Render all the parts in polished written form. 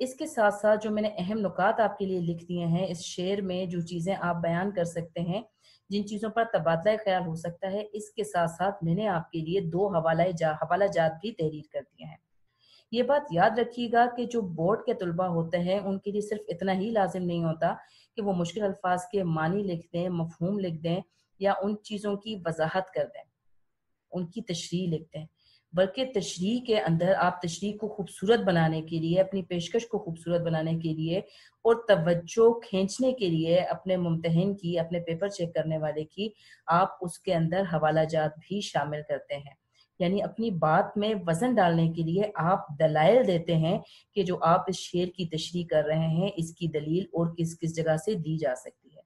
اس کے ساتھ ساتھ جو میں نے اہم نکات آپ کے لیے لکھ دیے ہیں، اس شعر میں جو چیزیں آپ بیان کر سکتے ہیں، جن چیزوں پر تبادلہ خیال ہو سکتا ہے، اس کے ساتھ ساتھ میں نے آپ کے لیے 2 حوالہ جات بھی تحریر کر دیے ہیں۔ یہ بات یاد رکھیے گا کہ جو بورڈ کے طلبہ ہوتے ہیں ان کے لیے صرف اتنا ہی لازم نہیں ہوتا کہ وہ مشکل الفاظ کے معنی لکھ دیں، مفہوم لکھ دیں یا ان چیزوں کی وضاحت کر دیں، ان کی تشریح لکھ دیں، بلکہ تشریح کے اندر آپ تشریح کو خوبصورت بنانے کے لیے، اپنی پیشکش کو خوبصورت بنانے کے لیے اور توجہ کھینچنے کے لیے اپنے ممتحن کی، اپنے پیپر چیک کرنے والے کی، آپ اس کے اندر حوالہ جات بھی شامل کرتے ہیں۔ یعنی اپنی بات میں وزن ڈالنے کے لیے آپ دلائل دیتے ہیں کہ جو آپ اس شعر کی تشریح کر رہے ہیں اس کی دلیل اور کس کس جگہ سے دی جا سکتی ہے۔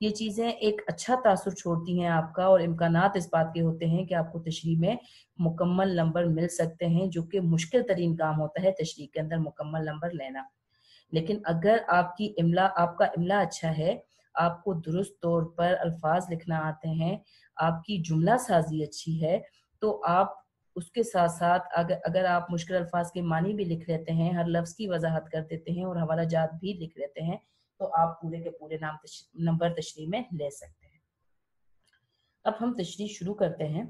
یہ چیزیں ایک اچھا تاثر چھوڑتی ہیں آپ کا، اور امکانات اس بات کے ہوتے ہیں کہ آپ کو تشریح میں مکمل نمبر مل سکتے ہیں، جو کہ مشکل ترین کام ہوتا ہے تشریح کے اندر مکمل نمبر لینا۔ لیکن اگر آپ کا املا اچھا ہے، آپ کو درست طور پر الفاظ لکھنا آتے ہیں، آپ کی جملہ سازی اچھی ہے، تو آپ اس کے ساتھ ساتھ اگر آپ مشکل الفاظ کے معنی بھی لکھ لیتے ہیں، ہر لفظ کی وضاحت کر دیتے ہیں اور حوالہ جات بھی لکھ لیتے ہیں، تو آپ پورے کے پورے نمبر تشریح میں لے سکتے ہیں۔ اب ہم تشریح شروع کرتے ہیں۔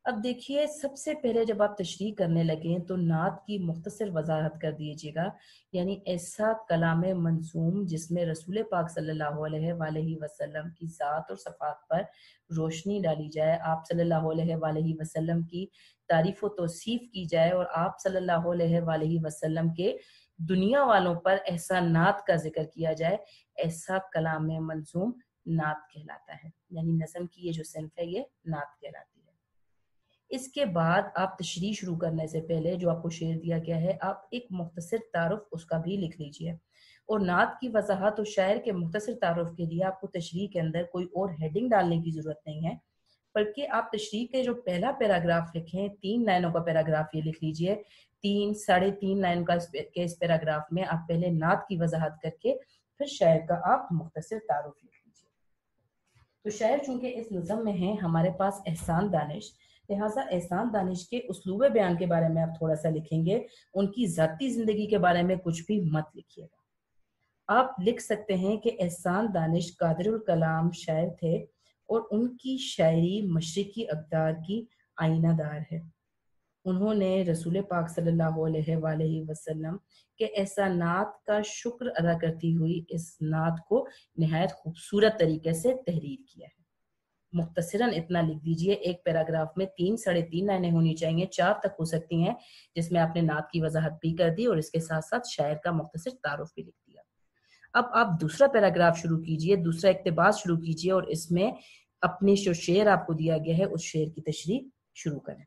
اب دیکھیے، سب سے پہلے جب آپ تشریح کرنے لگیں تو نعت کی مختصر وضاحت کر دیجیے گا، یعنی ایسا کلام منظوم جس میں رسول پاک صلی اللہ علیہ وآلہ وسلم کی ذات اور صفات پر روشنی ڈالی جائے، آپ صلی اللہ علیہ وآلہ وسلم کی تعریف و توصیف کی جائے اور آپ صلی اللہ علیہ وآلہ وسلم کے دنیا والوں پر احسانات کا ذکر کیا جائے، ایسا کلام منظوم نعت کہلاتا ہے۔ یعنی نظم کی یہ جو صنف ہے یہ نعت کہلاتی ہے۔ اس کے بعد آپ تشریح شروع کرنے سے پہلے جو آپ کو شعر دیا گیا ہے، آپ ایک مختصر تعارف اس کا بھی لکھ لیجئے، اور نعت کی وضاحت اور شاعر کے مختصر تعارف کے لیے آپ کو تشریح کے اندر کوئی اور ہیڈنگ ڈالنے کی ضرورت نہیں ہے، بلکہ آپ تشریح کے جو پہلا پیراگراف لکھیں، 3 لائنوں کا پیراگراف یہ لکھ لیجئے، 3 لائن کا اس پیراگراف میں آپ پہلے نعت کی وضاحت کر کے پھر شاعر کا آپ مختصر تعارف لکھ لیجئے۔ تو شاعر چونکہ اس نظم میں ہیں ہمارے پاس احسان دانش، لہٰذا احسان دانش کے اسلوب بیان کے بارے میں آپ تھوڑا سا لکھیں گے، ان کی ذاتی زندگی کے بارے میں کچھ بھی مت لکھیے گا۔ آپ لکھ سکتے ہیں کہ احسان دانش قادر الکلام شاعر تھے اور ان کی شاعری مشرقی اقدار کی آئینہ دار ہے۔ انہوں نے رسول پاک صلی اللہ علیہ وآلہ وسلم کے احسانات کا شکر ادا کرتی ہوئی اس نعت کو نہایت خوبصورت طریقے سے تحریر کیا ہے۔ مختصراً اتنا لکھ دیجئے، ایک پیراگراف میں 3 لائنیں ہونی چاہیے، 4 تک ہو سکتی ہیں، جس میں آپ نے نعت کی وضاحت بھی کر دی اور اس کے ساتھ ساتھ شاعر کا مختصر تعارف بھی لکھ دیا۔ اب آپ دوسرا پیراگراف شروع کیجئے، دوسرا اقتباس شروع کیجئے اور اس میں اپنے جو شعر آپ کو دیا گیا ہے اس شعر کی تشریح شروع کریں۔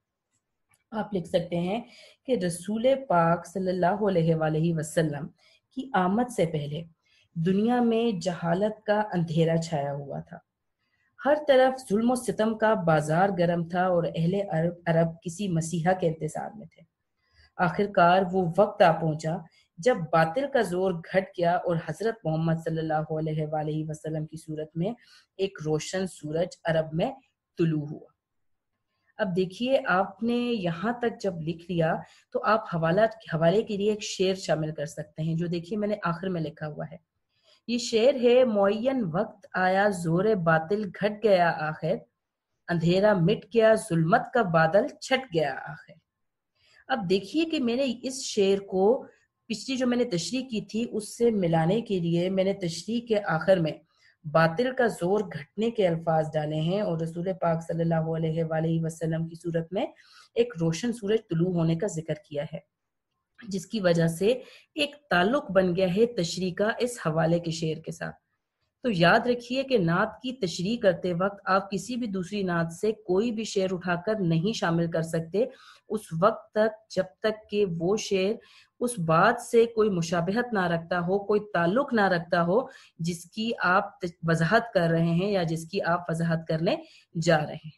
آپ لکھ سکتے ہیں کہ رسول پاک صلی اللہ علیہ وآلہ وسلم کی آمد سے پہلے دنیا میں جہالت کا اندھیرا چھایا ہوا تھا، ہر طرف ظلم و ستم کا بازار گرم تھا اور اہل عرب کسی مسیحا کے انتظار میں تھے۔ آخرکار وہ وقت آ پہنچا جب باطل کا زور گھٹ گیا اور حضرت محمد صلی اللہ علیہ وآلہ وسلم کی صورت میں ایک روشن سورج عرب میں طلوع ہوا۔ اب دیکھیے، آپ نے یہاں تک جب لکھ لیا تو آپ حوالے کے لیے ایک شعر شامل کر سکتے ہیں، جو دیکھیے میں نے آخر میں لکھا ہوا ہے۔ یہ شعر ہے: معین وقت آیا زور باطل گھٹ گیا آخر، اندھیرا مٹ گیا ظلمت کا بادل چھٹ گیا آخر۔ اب دیکھیے کہ میں نے اس شعر کو پچھلی جو میں نے تشریح کی تھی اس سے ملانے کے لیے میں نے تشریح کے آخر میں باطل کا زور گھٹنے کے الفاظ ڈالے ہیں اور رسول پاک صلی اللہ علیہ وآلہ وسلم کی صورت میں ایک روشن سورج طلوع ہونے کا ذکر کیا ہے، جس کی وجہ سے ایک تعلق بن گیا ہے تشریح کا اس حوالے کے شعر کے ساتھ۔ تو یاد رکھیے کہ نعت کی تشریح کرتے وقت آپ کسی بھی دوسری نعت سے کوئی بھی شعر اٹھا کر نہیں شامل کر سکتے اس وقت تک جب تک کہ وہ شعر اس بات سے کوئی مشابہت نہ رکھتا ہو، کوئی تعلق نہ رکھتا ہو جس کی آپ وضاحت کر رہے ہیں یا جس کی آپ وضاحت کرنے جا رہے ہیں۔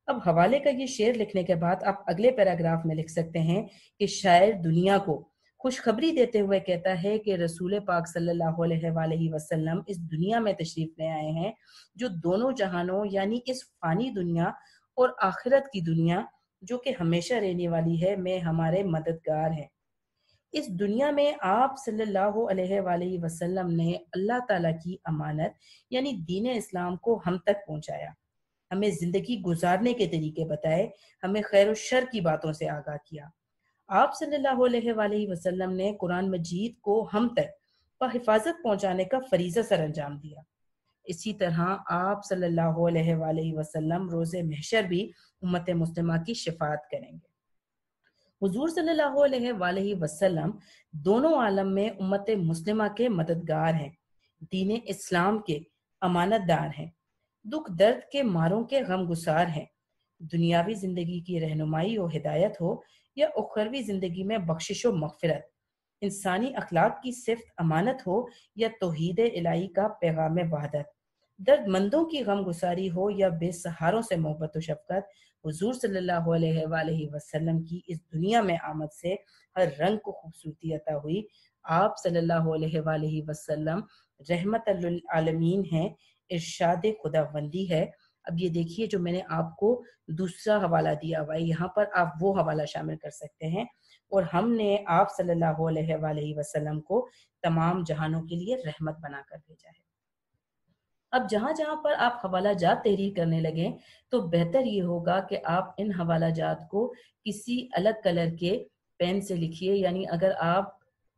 اب حوالے کا یہ شعر لکھنے کے بعد آپ اگلے پیراگراف میں لکھ سکتے ہیں کہ شاعر دنیا کو خوشخبری دیتے ہوئے کہتا ہے کہ رسول پاک صلی اللہ علیہ وآلہ وسلم اس دنیا میں تشریف لے آئے ہیں جو دونوں جہانوں یعنی اس فانی دنیا اور آخرت کی دنیا جو کہ ہمیشہ رہنے والی ہے میں ہمارے مددگار ہیں۔ اس دنیا میں آپ صلی اللہ علیہ وآلہ وسلم نے اللہ تعالیٰ کی امانت یعنی دین اسلام کو ہم تک پہنچایا، ہمیں زندگی گزارنے کے طریقے بتائے، ہمیں خیر و شر کی باتوں سے آگاہ کیا۔ آپ صلی اللہ علیہ وآلہ وسلم نے قرآن مجید کو ہم تک بحفاظت پہنچانے کا فریضہ سر انجام دیا۔ اسی طرح آپ صلی اللہ علیہ وآلہ وسلم روز محشر بھی امت مسلمہ کی شفاعت کریں گے۔ حضور صلی اللہ علیہ وآلہ وسلم دونوں عالم میں امت مسلمہ کے مددگار ہیں، دین اسلام کے امانت دار ہیں، دکھ درد کے ماروں کے غم گسار ہیں۔ دنیاوی زندگی کی رہنمائی و ہدایت ہو یا اخروی زندگی میں بخشش و مغفرت، انسانی اخلاق کی صفت امانت ہو یا توحید الہی کا پیغام وحدت، درد مندوں کی غم گساری ہو یا بے سہاروں سے محبت و شفقت، حضور صلی اللہ علیہ وآلہ وسلم کی اس دنیا میں آمد سے ہر رنگ کو خوبصورتی عطا ہوئی۔ آپ صلی اللہ علیہ وآلہ وسلم رحمت للعالمین ہیں، ارشاد خداوندی ہے۔ اب یہ دیکھیے جو میں نے آپ کو دوسرا حوالہ دیا ہوا ہے، یہاں پر آپ وہ حوالہ شامل کر سکتے ہیں، اور ہم نے آپ صلی اللہ علیہ وآلہ وسلم کو تمام جہانوں کے لیے رحمت بنا کر بھیجا ہے۔ اب جہاں جہاں پر آپ حوالہ جات تحریر کرنے لگیں تو بہتر یہ ہوگا کہ آپ ان حوالہ جات کو کسی الگ کلر کے پین سے لکھیے، یعنی اگر آپ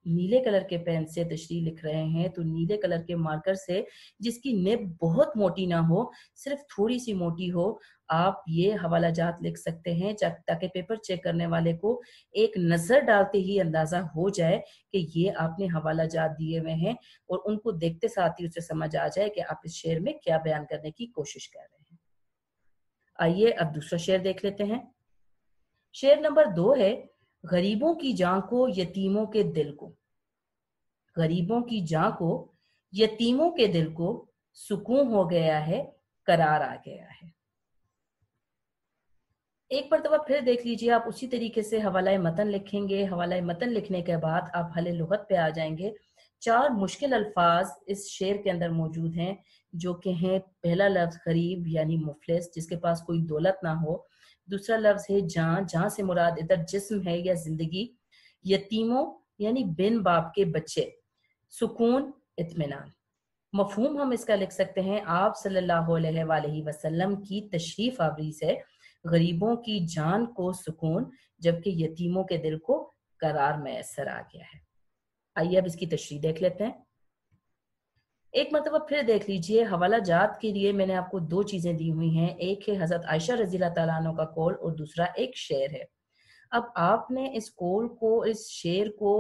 نیلے کلر کے پین سے تشریح لکھ رہے ہیں تو نیلے کلر کے مارکر سے، جس کی نب بہت موٹی نہ ہو، صرف تھوڑی سی موٹی ہو، آپ یہ حوالہ جات لکھ سکتے ہیں تاکہ پیپر چیک کرنے والے کو ایک نظر ڈالتے ہی اندازہ ہو جائے کہ یہ آپ نے حوالہ جات دیے ہوئے ہیں، اور ان کو دیکھتے ساتھ ہی اسے سمجھ آ جائے کہ آپ اس شعر میں کیا بیان کرنے کی کوشش کر رہے ہیں۔ آئیے اب دوسرا شعر دیکھ لیتے ہیں۔ شعر نمبر 2 ہے، غریبوں کی جان کو یتیموں کے دل کو، غریبوں کی جان کو یتیموں کے دل کو، سکون ہو گیا ہے، قرار آ گیا ہے۔ ایک مرتبہ پھر دیکھ لیجئے، آپ اسی طریقے سے حوالہ متن لکھیں گے۔ حوالہ متن لکھنے کے بعد آپ حل لغت پہ آ جائیں گے۔ 4 مشکل الفاظ اس شعر کے اندر موجود ہیں، جو کہ ہیں، پہلا لفظ غریب یعنی مفلس، جس کے پاس کوئی دولت نہ ہو۔ دوسرا لفظ ہے جان، جہاں سے مراد ادھر جسم ہے یا زندگی۔ یتیموں یعنی بن باپ کے بچے۔ سکون، اطمینان۔ مفہوم ہم اس کا لکھ سکتے ہیں، آپ صلی اللہ علیہ وآلہ وسلم کی تشریف آوری سے غریبوں کی جان کو سکون، جبکہ یتیموں کے دل کو قرار میسر آ گیا ہے۔ آئیے اب اس کی تشریح دیکھ لیتے ہیں۔ ایک مرتبہ پھر دیکھ لیجئے، حوالہ جات کے لیے میں نے آپ کو 2 چیزیں دی ہوئی ہیں، ایک ہے حضرت عائشہ رضی اللہ تعالیٰ عنہ کا قول، اور دوسرا ایک شعر ہے۔ اب آپ نے اس قول کو، اس شعر کو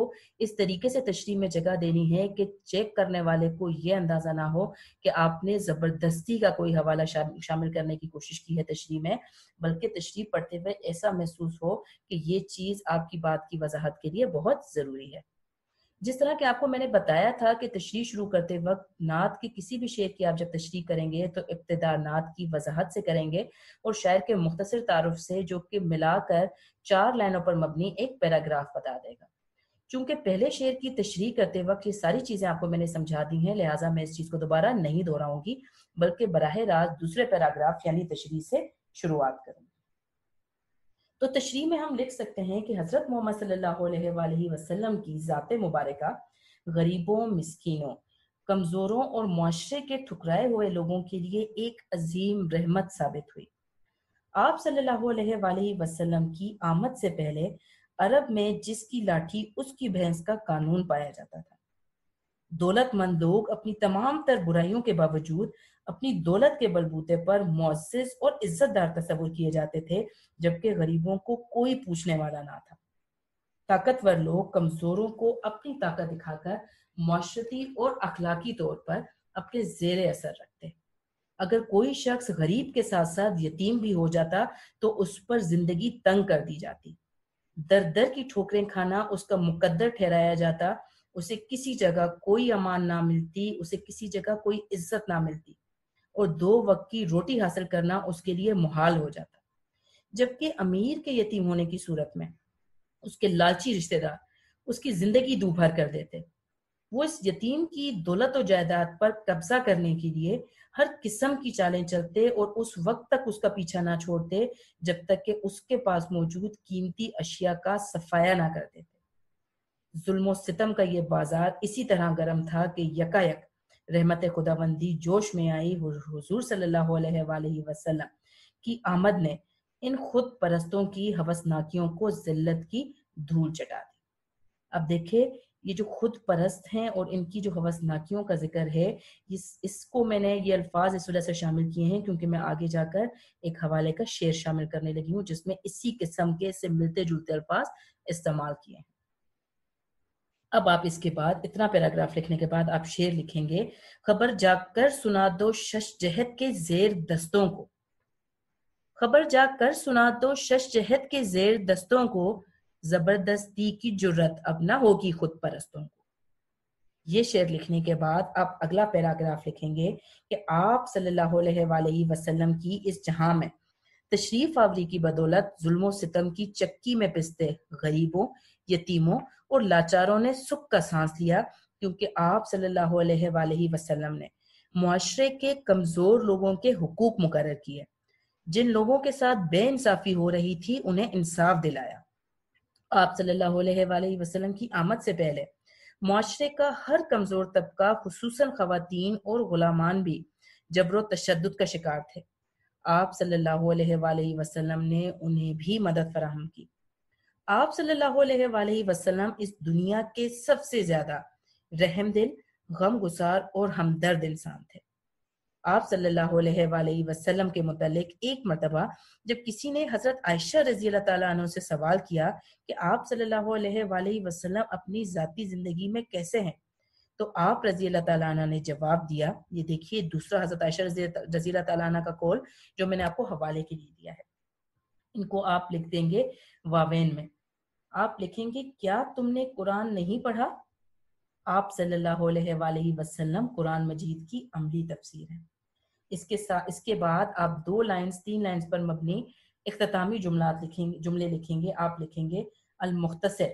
اس طریقے سے تشریح میں جگہ دینی ہے کہ چیک کرنے والے کو یہ اندازہ نہ ہو کہ آپ نے زبردستی کا کوئی حوالہ شامل کرنے کی کوشش کی ہے تشریح میں، بلکہ تشریح پڑھتے ہوئے ایسا محسوس ہو کہ یہ چیز آپ کی بات کی وضاحت کے لیے بہت ضروری ہے۔ جس طرح کہ آپ کو میں نے بتایا تھا کہ تشریح شروع کرتے وقت نعت کی کسی بھی شعر کی آپ جب تشریح کریں گے تو ابتدا نعت کی وضاحت سے کریں گے، اور شاعر کے مختصر تعارف سے، جو کہ ملا کر 4 لائنوں پر مبنی ایک پیراگراف بتا دے گا۔ چونکہ پہلے شعر کی تشریح کرتے وقت یہ ساری چیزیں آپ کو میں نے سمجھا دی ہیں، لہٰذا میں اس چیز کو دوبارہ نہیں دہراؤں گی، بلکہ براہ راست دوسرے پیراگراف یعنی تشریح سے شروعات کروں گی۔ تو تشریح میں ہم لکھ سکتے ہیں کہ حضرت محمد صلی اللہ علیہ وآلہ وسلم کی ذات مبارکہ غریبوں، مسکینوں، کمزوروں اور معاشرے کے ٹھکرائے ہوئے لوگوں کے لیے ایک عظیم رحمت ثابت ہوئی۔ آپ صلی اللہ علیہ وآلہ وسلم کی آمد سے پہلے عرب میں جس کی لاٹھی اس کی بھینس کا قانون پایا جاتا تھا۔ دولت مند لوگ اپنی تمام تر برائیوں کے باوجود اپنی دولت کے بلبوتے پر معزز اور عزت دار تصور کیے جاتے تھے، جبکہ غریبوں کو کوئی پوچھنے والا نہ تھا۔ طاقتور لوگ کمزوروں کو اپنی طاقت دکھا کر معاشرتی اور اخلاقی طور پر اپنے زیر اثر رکھتے۔ اگر کوئی شخص غریب کے ساتھ ساتھ یتیم بھی ہو جاتا تو اس پر زندگی تنگ کر دی جاتی، در در کی ٹھوکریں کھانا اس کا مقدر ٹھہرایا جاتا، اسے کسی جگہ کوئی امان نہ ملتی، اسے کسی جگہ کوئی عزت نہ ملتی، اور 2 وقت کی روٹی حاصل کرنا اس کے لیے محال ہو جاتا۔ جبکہ امیر کے یتیم ہونے کی صورت میں اس کے لالچی رشتہ دار اس کی زندگی دوبھر کر دیتے۔ وہ اس یتیم کی دولت و جائیداد پر قبضہ کرنے کے لیے ہر قسم کی چالیں چلتے، اور اس وقت تک اس کا پیچھا نہ چھوڑتے جب تک کہ اس کے پاس موجود قیمتی اشیاء کا صفایا نہ کر دیتے۔ ظلم و ستم کا یہ بازار اسی طرح گرم تھا کہ یکایک رحمت خداوندی جوش میں آئی. حضور صلی اللہ علیہ وآلہ وسلم کی آمد نے ان خود پرستوں کی ہوسناکیوں کو ذلت کی دھول چٹا دی. اب دیکھیں یہ جو خود پرست ہیں اور ان کی جو ہوسناکیوں کا ذکر ہے، اس کو میں نے یہ الفاظ اس وجہ سے شامل کیے ہیں کیونکہ میں آگے جا کر ایک حوالے کا شعر شامل کرنے لگی ہوں جس میں اسی قسم کے سے ملتے جلتے الفاظ استعمال کیے ہیں. اب آپ اس کے بعد اتنا پیراگراف لکھنے کے بعد آپ شعر لکھیں گے. خبر جا کر سنا دو شش جہت کے زیر دستوں کو، خبر جا کر سنا دو شش جہت کے زیر دستوں کو، زبردستی کی جرت اب نہ ہوگی خود پرستوں کو. یہ شعر لکھنے کے بعد آپ اگلا پیراگراف لکھیں گے کہ آپ صلی اللہ علیہ وآلہ وسلم کی اس جہاں میں تشریف آوری کی بدولت ظلم و ستم کی چکی میں پستے غریبوں، یتیموں اور لاچاروں نے سکھ کا سانس لیا، کیونکہ آپ صلی اللہ علیہ وآلہ وسلم نے معاشرے کے کمزور لوگوں کے حقوق مقرر کیے. جن لوگوں کے ساتھ بے انصافی ہو رہی تھی انہیں انصاف دلایا. آپ صلی اللہ علیہ وآلہ وسلم کی آمد سے پہلے معاشرے کا ہر کمزور طبقہ خصوصاً خواتین اور غلامان بھی جبر و تشدد کا شکار تھے. آپ صلی اللہ علیہ وآلہ وسلم نے انہیں بھی مدد فراہم کی. آپ صلی اللہ علیہ وآلہ وسلم اس دنیا کے سب سے زیادہ رحم دل، غم گسار اور ہمدرد انسان تھے. آپ صلی اللہ علیہ وآلہ وسلم کے متعلق ایک مرتبہ جب کسی نے حضرت عائشہ رضی اللہ تعالیٰ عنہ سے سوال کیا کہ آپ صلی اللہ علیہ وآلہ وسلم اپنی ذاتی زندگی میں کیسے ہیں، تو آپ رضی اللہ تعالیٰ عنہ نے جواب دیا. یہ دیکھیے دوسرا حضرت عائشہ رضی اللہ تعالیٰ عنہ کا قول جو میں نے آپ کو حوالے کے لیے دیا ہے. ان کو آپ لکھ دیں گے واوین میں. آپ لکھیں گے کیا تم نے قرآن نہیں پڑھا؟ آپ صلی اللہ علیہ وآلہ وسلم قرآن مجید کی عملی تفسیر ہے. اس کے بعد آپ 2 لائنز 3 لائنز پر مبنی اختتامی جملے لکھیں گے. آپ لکھیں گے المختصر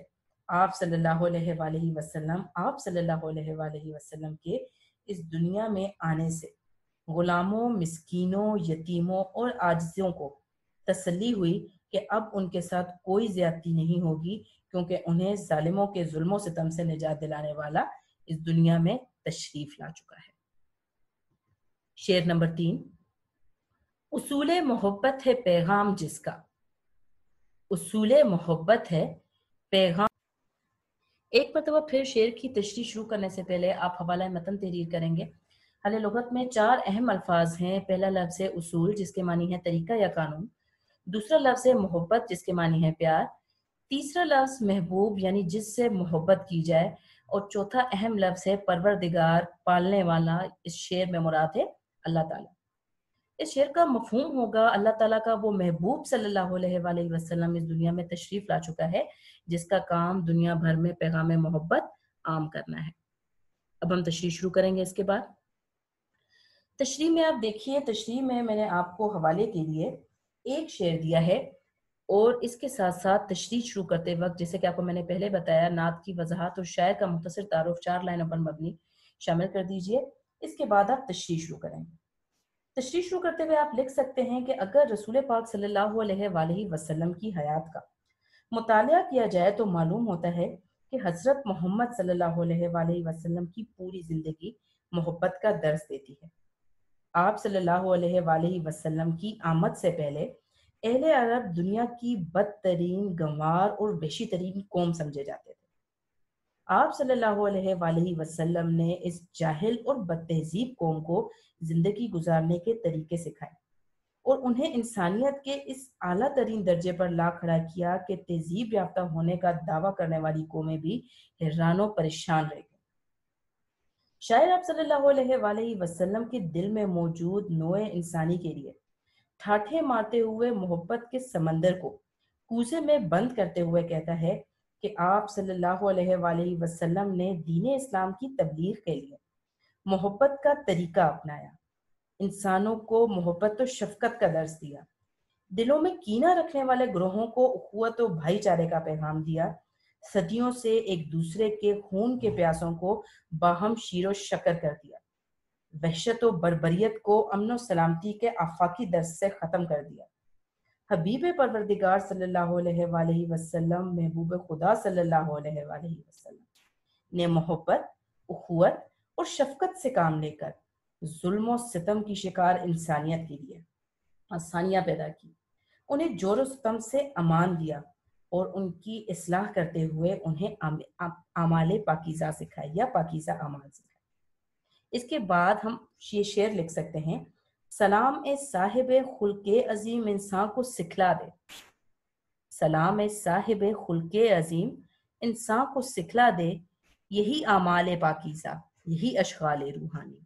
آپ صلی اللہ علیہ وآلہ وسلم، آپ صلی اللہ علیہ وآلہ وسلم کے اس دنیا میں آنے سے غلاموں، مسکینوں، یتیموں اور عاجزوں کو تسلی ہوئی کہ اب ان کے ساتھ کوئی زیادتی نہیں ہوگی، کیونکہ انہیں ظالموں کے ظلم و ستم سے نجات دلانے والا اس دنیا میں تشریف لا چکا ہے. شعر نمبر 3. اصول محبت ہے پیغام جس کا، اصول محبت ہے پیغام. ایک مرتبہ پھر شعر کی تشریح شروع کرنے سے پہلے آپ حوالہ متن تحریر کریں گے. اہل لغت میں 4 اہم الفاظ ہیں. پہلا لفظ ہے اصول جس کے معنی ہے طریقہ یا قانون. دوسرا لفظ ہے محبت جس کے معنی ہے پیار. تیسرا لفظ محبوب یعنی جس سے محبت کی جائے. اور چوتھا اہم لفظ ہے پروردگار، پالنے والا. اس شعر میں مراد ہے اللہ تعالیٰ. اس شعر کا مفہوم ہوگا اللہ تعالیٰ کا وہ محبوب صلی اللہ علیہ وآلہ وسلم اس دنیا میں تشریف لا چکا ہے جس کا کام دنیا بھر میں پیغام محبت عام کرنا ہے. اب ہم تشریح شروع کریں گے. اس کے بعد تشریح میں آپ دیکھیے، تشریح میں میں نے آپ کو حوالے کے لیے ایک شعر دیا ہے اور اس کے ساتھ ساتھ تشریح شروع کرتے وقت جیسے کہ آپ کو میں نے پہلے بتایا نعت کی وضاحت اور شاعر کا مختصر تعارف 4 لائنوں پر مبنی شامل کر دیجئے. اس کے بعد آپ تشریح شروع کریں گے. تشریح شروع کرتے ہوئے آپ لکھ سکتے ہیں کہ اگر رسول پاک صلی اللہ علیہ وآلہ وسلم کی حیات کا مطالعہ کیا جائے تو معلوم ہوتا ہے کہ حضرت محمد صلی اللہ علیہ وآلہ وسلم کی پوری زندگی محبت کا درس دیتی ہے. آپ صلی اللہ علیہ وآلہ وسلم کی آمد سے پہلے اہل عرب دنیا کی بدترین، گنوار اور وحشی ترین قوم سمجھے جاتے تھے. آپ صلی اللہ علیہ وآلہ وسلم نے اس جاہل اور بد تہذیب قوم کو زندگی گزارنے کے طریقے سکھائے اور انہیں انسانیت کے اس اعلیٰ ترین درجے پر لا کھڑا کیا کہ تہذیب یافتہ ہونے کا دعویٰ کرنے والی قومیں بھی حیران و پریشان رہ گئیں. شاعر آپ صلی اللہ علیہ وآلہ وسلم کے دل میں موجود نوع انسانی کے لیے ٹھاٹھے مارتے ہوئے محبت کے سمندر کو کوزے میں بند کرتے ہوئے کہتا ہے کہ آپ صلی اللہ علیہ وآلہ وسلم نے دین اسلام کی تبلیغ کے لیے محبت کا طریقہ اپنایا، انسانوں کو محبت و شفقت کا درس دیا، دلوں میں کینہ رکھنے والے گروہوں کو اخوت و بھائی چارے کا پیغام دیا، صدیوں سے ایک دوسرے کے خون کے پیاسوں کو باہم شیر و شکر کر دیا، وحشت و بربریت کو امن و سلامتی کے آفاقی درس سے ختم کر دیا، حبیب پروردگار صلی اللہ علیہ وآلہ وسلم، محبوب خدا صلی اللہ علیہ وآلہ وسلم نے محبت، اخوت اور شفقت سے کام لے کر ظلم و ستم کی شکار انسانیت کے لیے آسانیاں پیدا کی، انہیں جور و ستم سے امان دیا اور ان کی اصلاح کرتے ہوئے انہیں اعمال پاکیزہ سکھائی یا پاکیزہ اعمال سکھائی۔ اس کے بعد ہم یہ شعر لکھ سکتے ہیں: سلام اے صاحب خلق عظیم انسان کو سکھلا دے، سلام اے صاحب خلق عظیم انسان کو سکھلا دے، یہی اعمال پاکیزہ، یہی اشغال روحانی۔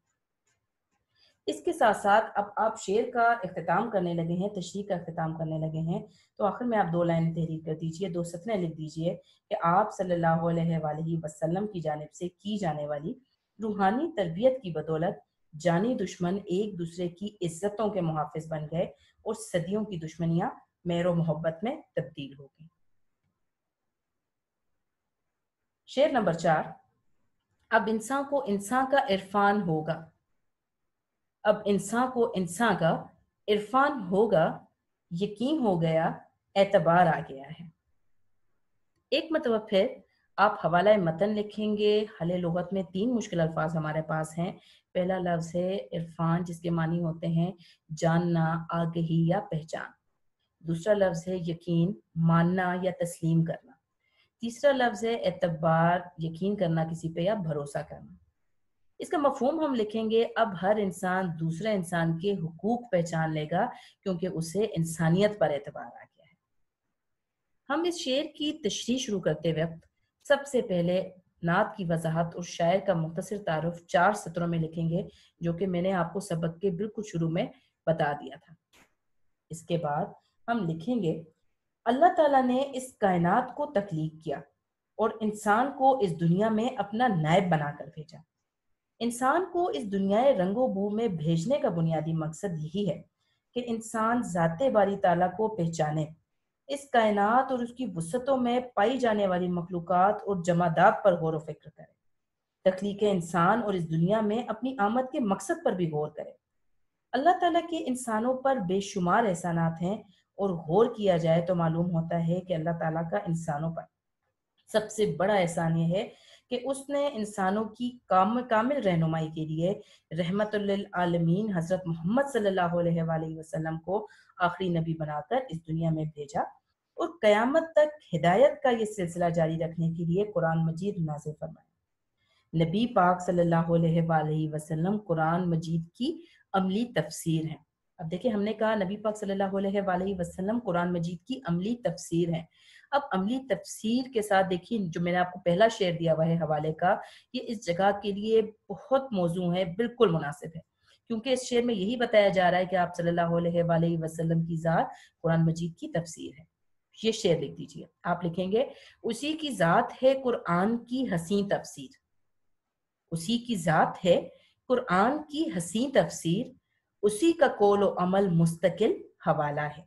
اس کے ساتھ ساتھ اب آپ شعر کا اختتام کرنے لگے ہیں، تشریح کا اختتام کرنے لگے ہیں، تو آخر میں آپ 2 لائن تحریر کر دیجئے، 2 سطریں لکھ دیجئے کہ آپ صلی اللہ علیہ وآلہ وسلم کی جانب سے کی جانے والی روحانی تربیت کی بدولت جانی دشمن ایک دوسرے کی عزتوں کے محافظ بن گئے اور صدیوں کی دشمنیاں مہر و محبت میں تبدیل ہو گئیں۔ شعر نمبر 4: اب انسان کو انسان کا عرفان ہوگا، اب انسان کو انسان کا عرفان ہوگا، یقین ہو گیا، اعتبار آ گیا ہے۔ ایک مرتبہ پھر آپ حوالہ متن لکھیں گے۔ حل لغت میں 3 مشکل الفاظ ہمارے پاس ہیں۔ پہلا لفظ ہے عرفان، جس کے معنی ہوتے ہیں جاننا، آگہی یا پہچان۔ دوسرا لفظ ہے یقین، ماننا یا تسلیم کرنا۔ تیسرا لفظ ہے اعتبار، یقین کرنا کسی پہ یا بھروسہ کرنا۔ اس کا مفہوم ہم لکھیں گے: اب ہر انسان دوسرے انسان کے حقوق پہچان لے گا کیونکہ اسے انسانیت پر اعتبار آ گیا ہے۔ ہم اس شعر کی تشریح شروع کرتے وقت سب سے پہلے نعت کی وضاحت اور شاعر کا مختصر تعارف 4 سطروں میں لکھیں گے، جو کہ میں نے آپ کو سبق کے بالکل شروع میں بتا دیا تھا۔ اس کے بعد ہم لکھیں گے: اللہ تعالیٰ نے اس کائنات کو تخلیق کیا اور انسان کو اس دنیا میں اپنا نائب بنا کر بھیجا۔ انسان کو اس دنیا رنگ و بو میں بھیجنے کا بنیادی مقصد یہی ہے کہ انسان ذات باری تعالیٰ کو پہچانے، اس کائنات اور اس کی وسعتوں میں پائی جانے والی مخلوقات اور جمادات پر غور و فکر کرے، تخلیق انسان اور اس دنیا میں اپنی آمد کے مقصد پر بھی غور کرے۔ اللہ تعالیٰ کے انسانوں پر بے شمار احسانات ہیں، اور غور کیا جائے تو معلوم ہوتا ہے کہ اللہ تعالیٰ کا انسانوں پر سب سے بڑا احسان یہ ہے کہ اس نے انسانوں کی کامل رہنمائی کے لیے رحمت للعالمین حضرت محمد صلی اللہ علیہ وآلہ وسلم کو آخری نبی بنا کر اس دنیا میں بھیجا، اور قیامت تک ہدایت کا یہ سلسلہ جاری رکھنے کے لیے قرآن مجید نازل فرمایا۔ نبی پاک صلی اللہ علیہ وآلہ وسلم قرآن مجید کی عملی تفسیر ہیں۔ اب دیکھیں، ہم نے کہا نبی پاک صلی اللہ علیہ وآلہ وسلم قرآن مجید کی عملی تفسیر ہیں۔ اب عملی تفسیر کے ساتھ دیکھیے، جو میں نے آپ کو پہلا شعر دیا ہوا ہے حوالے کا، یہ اس جگہ کے لیے بہت موزوں ہے، بالکل مناسب ہے، کیونکہ اس شعر میں یہی بتایا جا رہا ہے کہ آپ صلی اللہ علیہ وآلہ وسلم کی ذات قرآن مجید کی تفسیر ہے۔ یہ شعر لکھ دیجئے، آپ لکھیں گے: اسی کی ذات ہے قرآن کی حسین تفسیر، اسی کی ذات ہے قرآن کی حسین تفسیر، اسی کا قول و عمل مستقل حوالہ ہے۔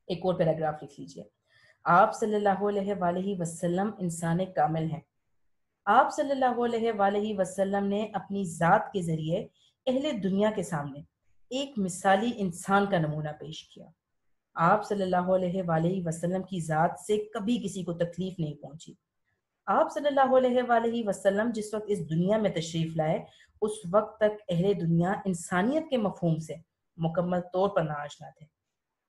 ایک اور پیراگراف لکھ لیجئے: آپ صلی اللہ علیہ وآلہ وسلم انسان کامل ہیں۔ آپ صلی اللہ علیہ وآلہ وسلم نے اپنی ذات کے ذریعے اہل دنیا کے سامنے ایک مثالی انسان کا نمونہ پیش کیا۔ آپ صلی اللہ علیہ وآلہ وسلم کی ذات سے کبھی کسی کو تکلیف نہیں پہنچی۔ آپ صلی اللہ علیہ وآلہ وسلم جس وقت اس دنیا میں تشریف لائے، اس وقت تک اہل دنیا انسانیت کے مفہوم سے مکمل طور پر ناآشنا تھے۔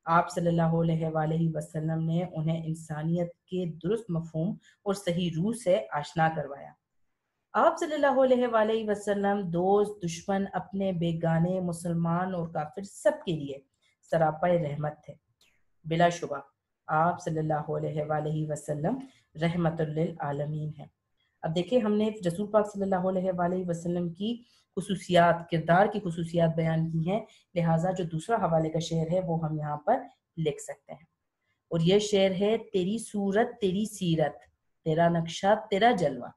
آپ صلی اللہ علیہ وآلہ وسلم نے انہیں انسانیت کے درست مفہوم اور صحیح روح سے آشنا کروایا۔ آپ صلی اللہ علیہ وآلہ وسلم دوست، دشمن، اپنے، بیگانے، مسلمان اور کافر سب کے لیے سراپا رحمت تھے۔ بلا شبہ آپ صلی اللہ علیہ وآلہ وسلم رحمت للعالمین ہیں۔ اب دیکھیں، ہم نے رسول پاک صلی اللہ علیہ وآلہ وسلم کی خصوصیات، کردار کی خصوصیات بیان کی ہیں، لہٰذا جو دوسرا حوالے کا شعر ہے وہ ہم یہاں پر لکھ سکتے ہیں، اور یہ شعر ہے: تیری صورت تیری سیرت، تیرا نقشہ تیرا جلوہ،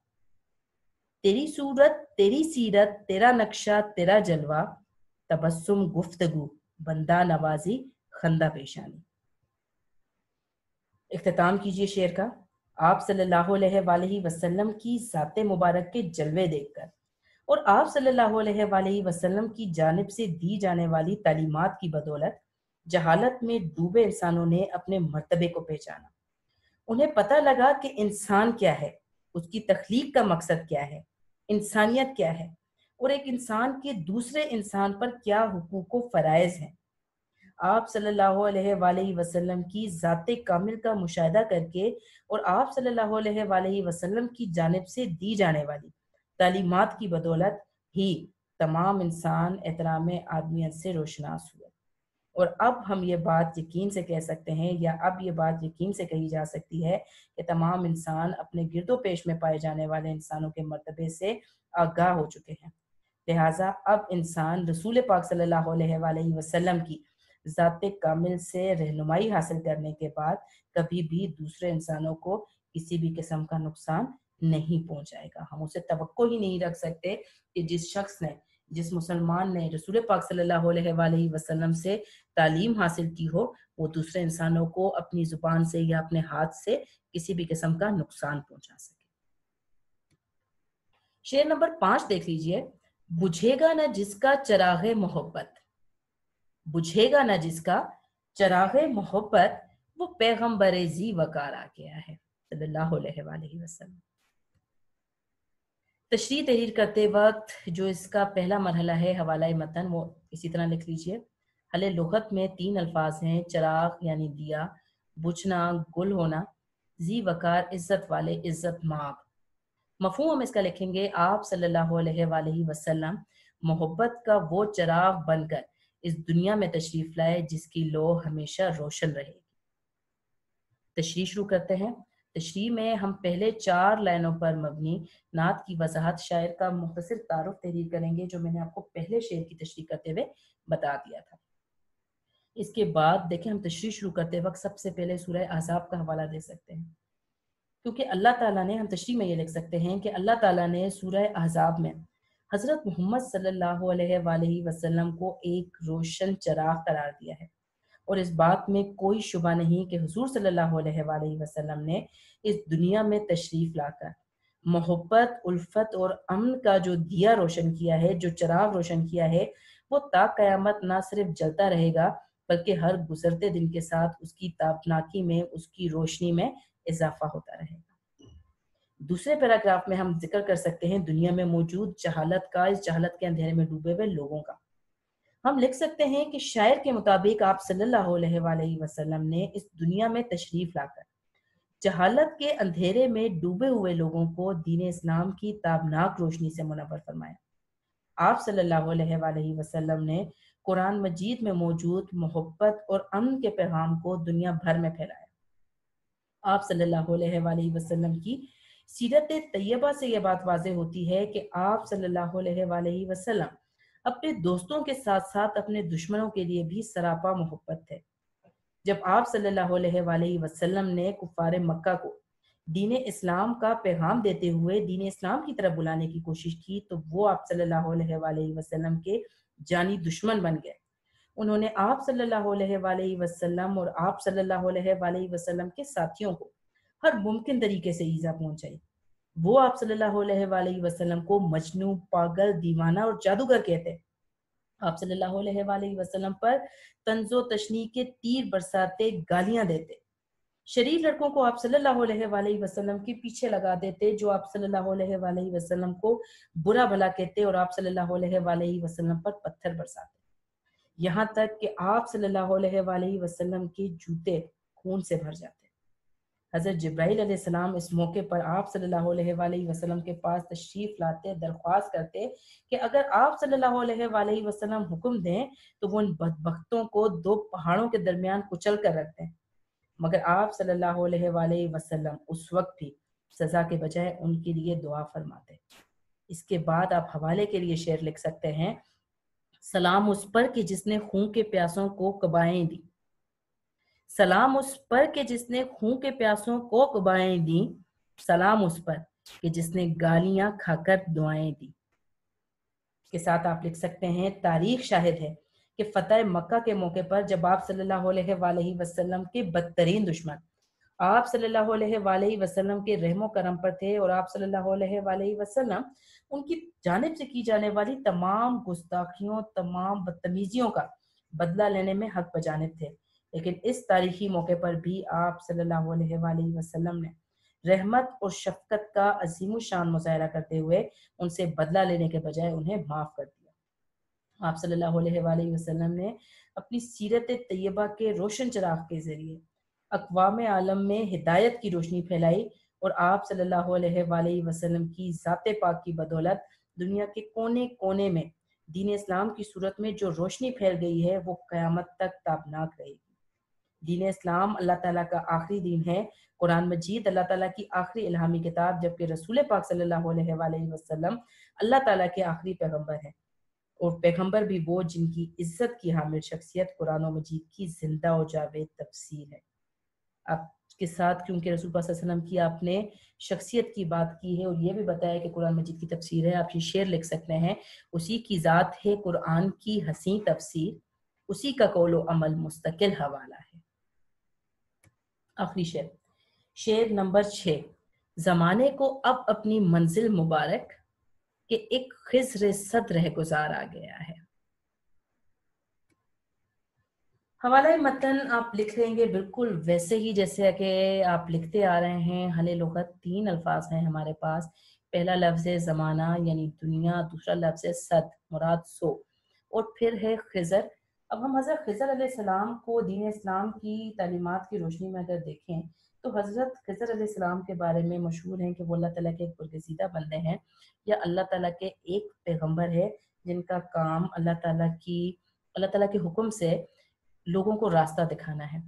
تیری صورت تیری سیرت، تیرا نقشہ تیرا جلوہ، تبسم گفتگو بندہ نوازی خندہ پیشانی۔ اختتام کیجئے شعر کا: آپ صلی اللہ علیہ وآلہ وسلم کی ذات مبارک کے جلوے دیکھ کر اور آپ صلی اللہ علیہ وآلہ وسلم کی جانب سے دی جانے والی تعلیمات کی بدولت جہالت میں ڈوبے انسانوں نے اپنے مرتبے کو پہچانا. انہیں پتہ لگا کہ انسان کیا ہے، اس کی تخلیق کا مقصد کیا ہے، انسانیت کیا ہے، اور ایک انسان کے دوسرے انسان پر کیا حقوق و فرائض ہیں. آپ صلی اللہ علیہ وآلہ وسلم کی ذات کامل کا مشاہدہ کر کے اور آپ صلی اللہ علیہ وآلہ وسلم کی جانب سے دی جانے والی تعلیمات کی بدولت ہی تمام انسان احترام آدمیت سے روشناس ہوئے. اور اب ہم یہ بات یقین سے کہہ سکتے ہیں، یا اب یہ بات یقین سے کہی جا سکتی ہے کہ تمام انسان اپنے گرد و پیش میں پائے جانے والے انسانوں کے مرتبے سے آگاہ ہو چکے ہیں. لہٰذا اب انسان رسول پاک صلی اللہ علیہ وآلہ وسلم کی ذات کامل سے رہنمائی حاصل کرنے کے بعد کبھی بھی دوسرے انسانوں کو کسی بھی قسم کا نقصان نہیں پہنچائے گا. ہم اسے توقع ہی نہیں رکھ سکتے کہ جس مسلمان نے رسول پاک صلی اللہ علیہ وآلہ وسلم سے تعلیم حاصل کی ہو، وہ دوسرے انسانوں کو اپنی زبان سے یا اپنے ہاتھ سے کسی بھی قسم کا نقصان پہنچا سکے. شعر نمبر 5 دیکھ لیجئے. بجھے گا نہ جس کا چراغ محبت، بجھے گا نہ جس کا چراغ محبت، وہ پیغمبر ذی وقار آ گیا ہے صلی اللہ علیہ وآلہ وسلم. تشریح تحریر کرتے وقت جو اس کا پہلا مرحلہ ہے حوالہ متن، وہ اسی طرح لکھ لیجئے. حل لغت میں 3 الفاظ ہیں: چراغ یعنی دیا، بجھنا گل ہونا، ذی وقار عزت والے، عزت مآب. مفہوم ہم اس کا لکھیں گے: آپ صلی اللہ علیہ وآلہ وسلم محبت کا وہ چراغ بن کر اس دنیا میں تشریف لائے جس کی لو ہمیشہ روشن رہے گی. تشریح شروع کرتے ہیں. تشریح میں ہم پہلے 4 لائنوں پر مبنی نعت کی وضاحت، شاعر کا مختصر تعارف تحریر کریں گے، جو میں نے آپ کو پہلے شعر کی تشریح کرتے ہوئے بتا دیا تھا. اس کے بعد دیکھیں ہم تشریح شروع کرتے وقت سب سے پہلے سورہ احزاب کا حوالہ دے سکتے ہیں، کیونکہ اللہ تعالیٰ نے، ہم تشریح میں یہ لکھ سکتے ہیں کہ اللہ تعالیٰ نے سورہ احزاب میں حضرت محمد صلی اللہ علیہ وآلہ وسلم کو ایک روشن چراغ قرار دیا ہے، اور اس بات میں کوئی شبہ نہیں کہ حضور صلی اللہ علیہ وآلہ وسلم نے اس دنیا میں تشریف لا کر محبت، الفت اور امن کا جو دیا روشن کیا ہے، جو چراغ روشن کیا ہے، وہ تا قیامت نہ صرف جلتا رہے گا بلکہ ہر گزرتے دن کے ساتھ اس کی تابناکی میں، اس کی روشنی میں اضافہ ہوتا رہے گا. دوسرے پیراگراف میں ہم ذکر کر سکتے ہیں دنیا میں موجود جہالت کا، اس جہالت کے اندھیرے میں ڈوبے ہوئے لوگوں کا. ہم لکھ سکتے ہیں کہ شاعر کے مطابق آپ صلی اللہ علیہ وآلہ وسلم نے اس دنیا میں تشریف لا کر جہالت کے اندھیرے میں ڈوبے ہوئے لوگوں کو دین اسلام کی تابناک روشنی سے منور فرمایا. آپ صلی اللہ علیہ وآلہ وسلم نے قرآن مجید میں موجود محبت اور امن کے پیغام کو دنیا بھر میں پھیلایا. آپ صلی اللہ علیہ وآلہ وسلم کی سیرت طیبہ سے یہ بات واضح ہوتی ہے کہ آپ صلی اللہ علیہ وآلہ وسلم اپنے دوستوں کے ساتھ ساتھ اپنے دشمنوں کے لیے بھی سراپا محبت تھے. جب آپ صلی اللہ علیہ وآلہ وسلم نے کفار مکہ کو دین اسلام کا پیغام دیتے ہوئے دین اسلام کی طرف بلانے کی کوشش کی، تو وہ آپ صلی اللہ علیہ وآلہ وسلم کے جانی دشمن بن گئے. انہوں نے آپ صلی اللہ علیہ وآلہ وسلم اور آپ صلی اللہ علیہ وآلہ وسلم کے ساتھیوں کو ہر ممکن طریقے سے ایذا پہنچائی. وہ آپ صلی اللہ علیہ وآلہ وسلم کو مجنون، پاگل، دیوانہ اور جادوگر کہتے. آپ صلی اللہ علیہ وآلہ وسلم پر طنز و تشنیع کے تیر برساتے، گالیاں دیتے. شریر لڑکوں کو آپ صلی اللہ علیہ وآلہ وسلم کے پیچھے لگا دیتے، جو آپ صلی اللہ علیہ وآلہ وسلم کو برا بھلا کہتے اور آپ صلی اللہ علیہ وآلہ وسلم پر پتھر برساتے. یہاں تک کہ آپ صلی اللہ علیہ وآلہ وسلم کے جوتے خون سے بھر جاتے. حضرت جبرائیل علیہ السلام اس موقع پر آپ صلی اللہ علیہ وآلہ وسلم کے پاس تشریف لاتے، درخواست کرتے کہ اگر آپ صلی اللہ علیہ وآلہ وسلم حکم دیں تو وہ ان بدبختوں کو 2 پہاڑوں کے درمیان کچل کر رکھ دیں. مگر آپ صلی اللہ علیہ وآلہ وسلم اس وقت بھی سزا کے بجائے ان کے لیے دعا فرماتے. اس کے بعد آپ حوالے کے لیے شعر لکھ سکتے ہیں: سلام اس پر کہ جس نے خون کے پیاسوں کو قبائیں دی، سلام اس پر کہ جس نے خون کے پیاسوں کو قبائیں دیں، سلام اس پر کہ جس نے گالیاں کھا کر دعائیں دی. اس کے ساتھ آپ لکھ سکتے ہیں: تاریخ شاہد ہے کہ فتح مکہ کے موقع پر جب آپ صلی اللہ علیہ وآلہ وسلم کے بدترین دشمن آپ صلی اللہ علیہ وآلہ وسلم کے رحم و کرم پر تھے، اور آپ صلی اللہ علیہ وآلہ وسلم ان کی جانب سے کی جانے والی تمام گستاخیوں، تمام بدتمیزیوں کا بدلہ لینے میں حق بجانب تھے، لیکن اس تاریخی موقع پر بھی آپ صلی اللہ علیہ وآلہ وسلم نے رحمت اور شفقت کا عظیم الشان مظاہرہ کرتے ہوئے ان سے بدلہ لینے کے بجائے انہیں معاف کر دیا۔ آپ صلی اللہ علیہ وآلہ وسلم نے اپنی سیرت طیبہ کے روشن چراغ کے ذریعے اقوام عالم میں ہدایت کی روشنی پھیلائی، اور آپ صلی اللہ علیہ وآلہ وسلم کی ذات پاک کی بدولت دنیا کے کونے کونے میں دین اسلام کی صورت میں جو روشنی پھیل گئی ہے وہ قیامت تک تابناک رہے گی۔ دین اسلام اللہ تعالیٰ کا آخری دین ہے، قرآن مجید اللہ تعالیٰ کی آخری الہامی کتاب، جبکہ رسول پاک صلی اللہ علیہ وآلہ وسلم اللہ تعالیٰ کے آخری پیغمبر ہیں، اور پیغمبر بھی وہ جن کی عزت کی حامل شخصیت قرآن و مجید کی زندہ و جاوید تفسیر ہے۔ آپ کے ساتھ کیونکہ رسول پاک صلی اللہ علیہ وسلم کی آپ نے شخصیت کی بات کی ہے اور یہ بھی بتایا کہ قرآن مجید کی تفسیر ہے، آپ یہ شعر لکھ سکتے ہیں: اسی کی ذات ہے قرآن کی حسین تفسیر، اسی کا قول و عمل مستقل حوالہ ہے۔ آخری شعر، شعر نمبر 6: زمانے کو اب اپنی منزل مبارک کہ ایک خضر صد رہ گزار آ گیا ہے۔ حوالہ متن آپ لکھ لیں گے بالکل ویسے ہی جیسے کہ آپ لکھتے آ رہے ہیں۔ حل لغت 3 الفاظ ہیں ہمارے پاس۔ پہلا لفظ ہے زمانہ یعنی دنیا، دوسرا لفظ ہے صد مراد 100، اور پھر ہے خضر۔ اب ہم حضرت خضر علیہ السلام کو دین اسلام کی تعلیمات کی روشنی میں اگر دیکھیں تو حضرت خضر علیہ السلام کے بارے میں مشہور ہیں کہ وہ اللہ تعالیٰ کے ایک برگزیدہ بندے ہیں، یا اللہ تعالیٰ کے ایک پیغمبر ہے جن کا کام اللہ تعالیٰ کے حکم سے لوگوں کو راستہ دکھانا ہے۔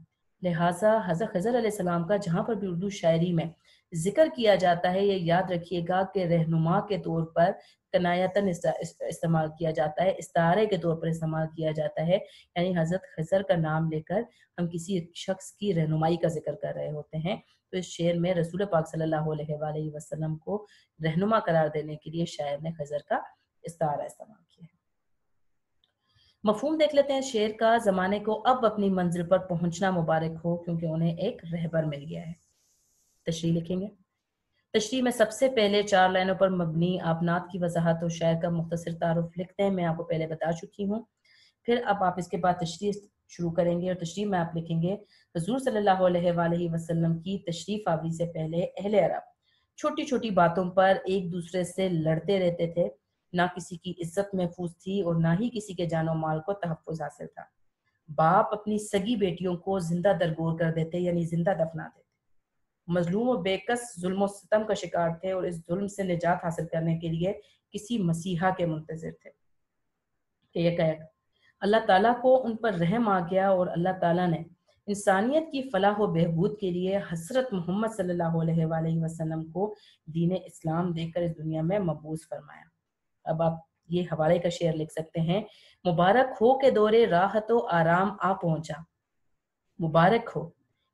لہٰذا حضرت خضر علیہ السلام کا جہاں پر بھی اردو شاعری میں ذکر کیا جاتا ہے، یہ یاد رکھیے گا کہ رہنما کے طور پر کنایتاً استعمال کیا جاتا ہے، استعارے کے طور پر استعمال کیا جاتا ہے، یعنی حضرت خضر کا نام لے کر ہم کسی شخص کی رہنمائی کا ذکر کر رہے ہوتے ہیں۔ تو اس شعر میں رسول پاک صلی اللہ علیہ وآلہ وسلم کو رہنما قرار دینے کے لیے شاعر نے خضر کا استعارہ استعمال کیا ہے۔ مفہوم دیکھ لیتے ہیں شعر کا: زمانے کو اب اپنی منزل پر پہنچنا مبارک ہو کیونکہ انہیں ایک رہبر مل گیا ہے۔ تشریح لکھیں گے۔ تشریح میں سب سے پہلے 4 لائنوں پر مبنی آپ نعت کی وضاحت اور شاعر کا مختصر تعارف لکھتے ہیں، میں آپ کو پہلے بتا چکی ہوں۔ پھر اب آپ اس کے بعد تشریح شروع کریں گے، اور تشریح میں آپ لکھیں گے: حضور صلی اللہ علیہ وآلہ وسلم کی تشریف آوری سے پہلے اہل عرب چھوٹی چھوٹی باتوں پر ایک دوسرے سے لڑتے رہتے تھے، نہ کسی کی عزت محفوظ تھی اور نہ ہی کسی کے جان و مال کو تحفظ حاصل تھا۔ باپ اپنی سگی بیٹیوں کو زندہ درگور کر دیتے یعنی زندہ دفنا دیتے۔ مظلوم و بے کس ظلم و ستم کا شکار تھے اور اس ظلم سے نجات حاصل کرنے کے لیے کسی مسیحا کے منتظر تھے کہ یک اللہ تعالیٰ کو ان پر رحم آ گیا، اور اللہ تعالیٰ نے انسانیت کی فلاح و بہبود کے لیے حضرت محمد صلی اللہ علیہ وآلہ وسلم کو دین اسلام دے کر اس دنیا میں مبعوث فرمایا۔ اب آپ یہ حوالے کا شعر لکھ سکتے ہیں: مبارک ہو کہ دور راحت و آرام آ پہنچا، مبارک ہو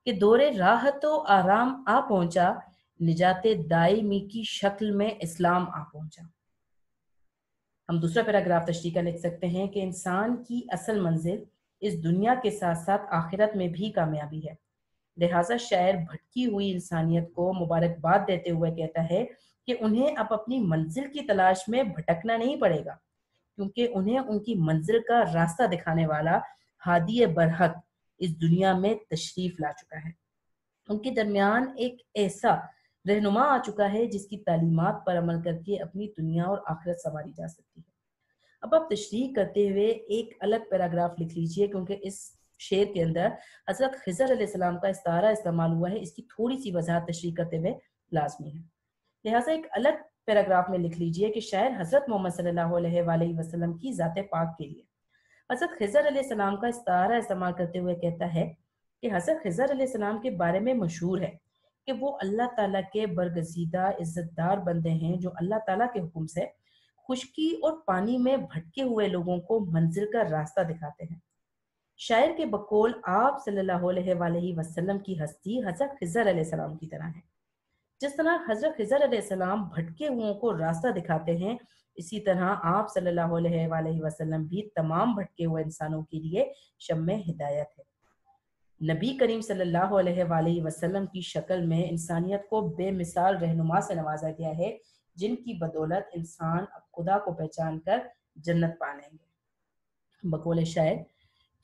کہ دور راحت و آرام آ پہنچا، نجات دائمی کی شکل میں اسلام آ پہنچا۔ ہم دوسرا پیراگراف تشریح کا لکھ سکتے ہیں کہ انسان کی اصل منزل اس دنیا کے ساتھ ساتھ آخرت میں بھی کامیابی ہے، لہٰذا شاعر بھٹکی ہوئی انسانیت کو مبارکباد دیتے ہوئے کہتا ہے کہ انہیں اب اپنی منزل کی تلاش میں بھٹکنا نہیں پڑے گا، کیونکہ انہیں ان کی منزل کا راستہ دکھانے والا ہادی برحق اس دنیا میں تشریف لا چکا ہے۔ ان کے درمیان ایک ایسا رہنما آ چکا ہے جس کی تعلیمات پر عمل کر کے اپنی دنیا اور آخرت سنواری جا سکتی ہے۔ اب آپ تشریح کرتے ہوئے ایک الگ پیراگراف لکھ لیجئے، کیونکہ اس شعر کے اندر حضرت خضر علیہ السلام کا استعارہ استعمال ہوا ہے، اس کی تھوڑی سی وضاحت تشریح کرتے ہوئے لازمی ہے۔ لہٰذا ایک الگ پیراگراف میں لکھ لیجئے کہ شاعر حضرت محمد صلی اللہ علیہ وآلہ وسلم کی ذات پاک کے لیے حضرت خضر علیہ السلام کا استعارہ استعمال کرتے ہوئے کہتا ہے کہ حضرت خضر علیہ السلام کے بارے میں مشہور ہے کہ وہ اللہ تعالیٰ کے برگزیدہ عزت دار بندے ہیں جو اللہ تعالیٰ کے حکم سے خشکی اور پانی میں بھٹکے ہوئے لوگوں کو منزل کا راستہ دکھاتے ہیں۔ شاعر کے بقول آپ صلی اللہ علیہ وآلہ وسلم کی ہستی حضرت خضر علیہ السلام کی طرح ہے۔ جس طرح حضرت خضر علیہ السلام بھٹکے ہوئوں کو راستہ دکھاتے ہیں، اسی طرح آپ صلی اللہ علیہ وآلہ وسلم بھی تمام بھٹکے ہوئے انسانوں کے لیے شمع ہدایت ہے۔ نبی کریم صلی اللہ علیہ وآلہ وسلم کی شکل میں انسانیت کو بے مثال رہنما سے نوازا گیا ہے، جن کی بدولت انسان اب خدا کو پہچان کر جنت پا لیں گے۔ بقول شاعر: